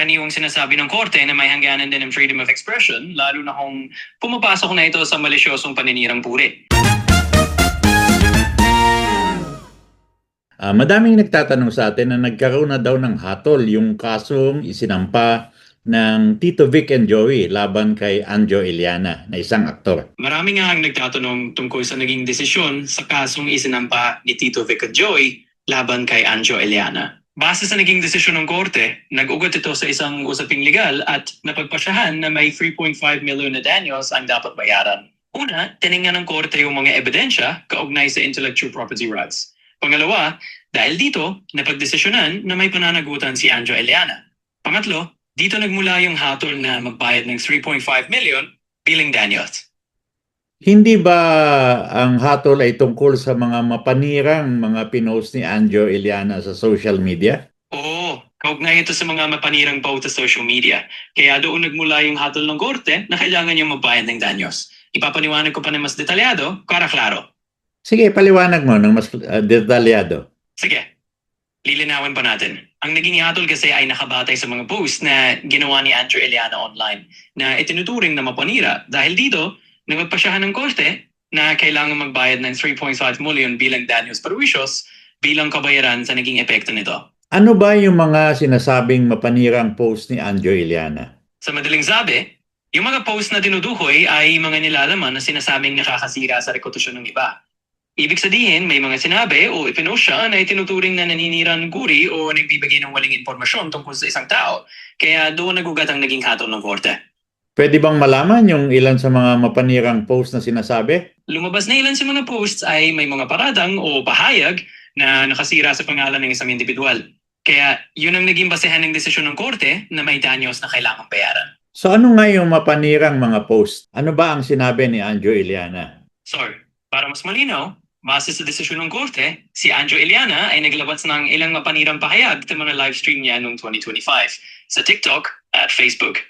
karaniwang sinasabi ng korte na may hangganan din ng freedom of expression, lalo na kung pumapasok na ito sa malisyosong paninirang puri. Madaming nagtatanong sa atin na nagkaroon na daw ng hatol yung kasong isinampa ng Tito Vic and Joey laban kay Anjo Iliana na isang aktor. Marami nga ang nagtatanong tungkol sa naging desisyon sa kasong isinampa ni Tito Vic at Joey laban kay Anjo Iliana. Base sa naging desisyon ng korte, nag-ugat ito sa isang usaping legal at napagpasyahan na may 3.5 million na danyos ang dapat bayaran. Una, tiningnan ng korte yung mga ebidensya kaugnay sa intellectual property rights. Pangalawa, dahil dito, napagdesisyonan na may pananagutan si Anjo Iliana. Pangatlo, dito nagmula yung hatol na magbayad ng 3.5 million bilang danyos. Hindi ba ang hatol ay tungkol sa mga mapanirang mga pinost ni Anjo Iliana sa social media? Oo, kaugnay ito sa mga mapanirang post sa social media. Kaya doon nagmula yung hatol ng korte na kailangan niyang magbayad ng danyos. Ipapaniwanag ko pa na mas detalyado para klaro. Sige, paliwanag mo ng mas detalyado. Sige, lilinawin pa natin. Ang naging hatol kasi ay nakabatay sa mga post na ginawa ni Anjo Iliana online na itinuturing na mapanira. Dahil dito, nagpasyahan ng korte na kailangan magbayad ng 3.5 million bilang danyos perjuicios bilang kabayaran sa naging epekto nito. Ano ba yung mga sinasabing mapanirang post ni Anjo Iliana? Sa madaling sabi, yung mga post na tinutukoy ay mga nilalaman na sinasabing nakakasira sa reputasyon ng iba. Ibig sabihin, may mga sinabi o ipinost siya na itinuturing na naninira ng guri o nagbibigay ng waling impormasyon tungkol sa isang tao. Kaya doon nagugat ang naging hatol ng korte. Pwede bang malaman yung ilan sa mga mapanirang post na sinasabi? Lumabas na ilan sa mga posts ay may mga paradang o pahayag na nakasira sa pangalan ng isang individual. Kaya yun ang naging basehan ng desisyon ng korte na may danyos na kailangang bayaran. So ano nga yung mapanirang mga post? Ano ba ang sinabi ni Anjo Iliana? So, para mas malinaw, base sa desisyon ng korte, si Anjo Iliana ay naglabas ng ilang mapanirang pahayag sa mga livestream niya noong 2025 sa TikTok at Facebook.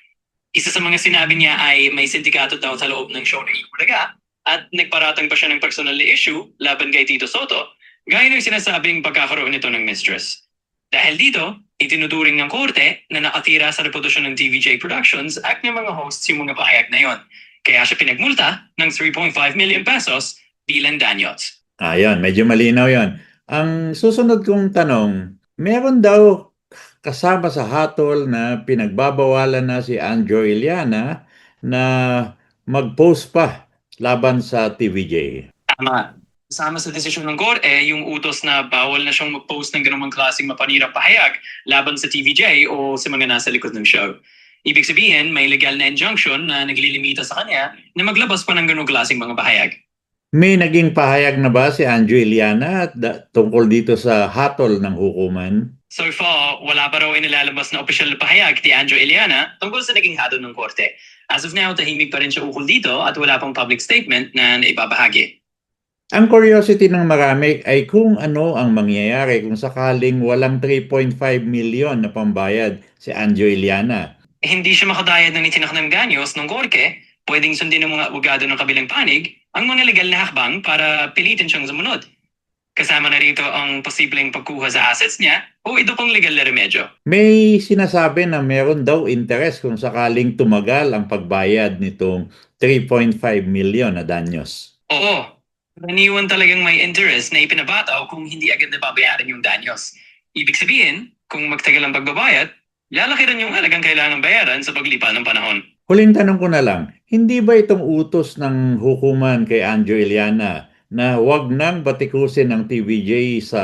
Isa sa mga sinabi niya ay may sindikato daw sa loob ng show na Ikulaga at nagparatang pa siya ng personal na issue laban kay Tito Soto gaya ng sinasabing pagkakaroon nito ng mistress. Dahil dito, itinuturing ng korte na nakatira sa reputasyon ng TVJ Productions at ng mga hosts yung mga pahayag na yon. Kaya siya pinagmulta ng 3.5 million pesos bilang danyos. Ayan, medyo malinaw yon. Ang susunod kong tanong, meron daw kasama sa hatol na pinagbabawalan na si Anjo Iliana na mag-post pa laban sa TVJ. Tama. Kasama sa desisyon ng korte yung utos na bawal na siyang mag-post ng ganung klaseng mapanirang pahayag laban sa TVJ o sa mga nasa likod ng show. Ibig sabihin, may legal na injunction na naglilimita sa kanya na maglabas pa ng ganung klaseng mga pahayag. May naging pahayag na ba si Anjo Iliana tungkol dito sa hatol ng hukuman? So far, wala pa raw inilalabas na opisyal na pahayag ni Anjo Iliana tungkol sa naging hatol ng korte. As of now, tahimik pa rin siya ukol dito at wala pang public statement na naibabahagi. Ang curiosity ng marami ay kung ano ang mangyayari kung sakaling walang 3.5 million na pambayad si Anjo Iliana. Hindi siya makadayad ng itinakdang danyos ng korte, pwedeng sundin ng mga abogado ng kabilang panig ang mga legal na hakbang para pilitin siyang sumunod. Kasama na rito ang posibleng pagkuha sa assets niya o ito pang legal na remedyo. May sinasabi na meron daw interes kung sakaling tumagal ang pagbayad nitong 3.5 million na danyos. Oo, karaniwan talagang may interest na ipinabataw kung hindi agad nababayaran yung danyos. Ibig sabihin, kung magtagal ang pagbabayad, lalaki rin yung halagang kailangan bayaran sa paglipas ng panahon. Huling tanong ko na lang, hindi ba itong utos ng hukuman kay Anjo Iliana na wag nang batikusin ng TVJ sa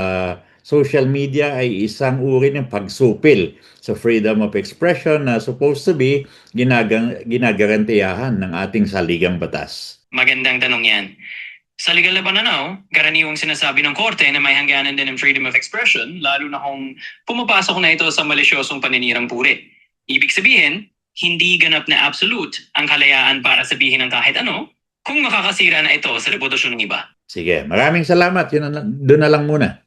social media ay isang uri ng pagsupil sa freedom of expression na supposed to be ginagarantiyahan ng ating saligang batas? Magandang tanong yan. Sa legal na pananaw, karaniwang sinasabi ng korte na may hangganan din ng freedom of expression, lalo na kung pumapasok na ito sa malisyosong paninirang puri. Ibig sabihin, hindi ganap na absolute ang kalayaan para sabihin ng kahit ano kung makakasira na ito sa reputasyon ng iba. Sige, maraming salamat. Doon na lang muna.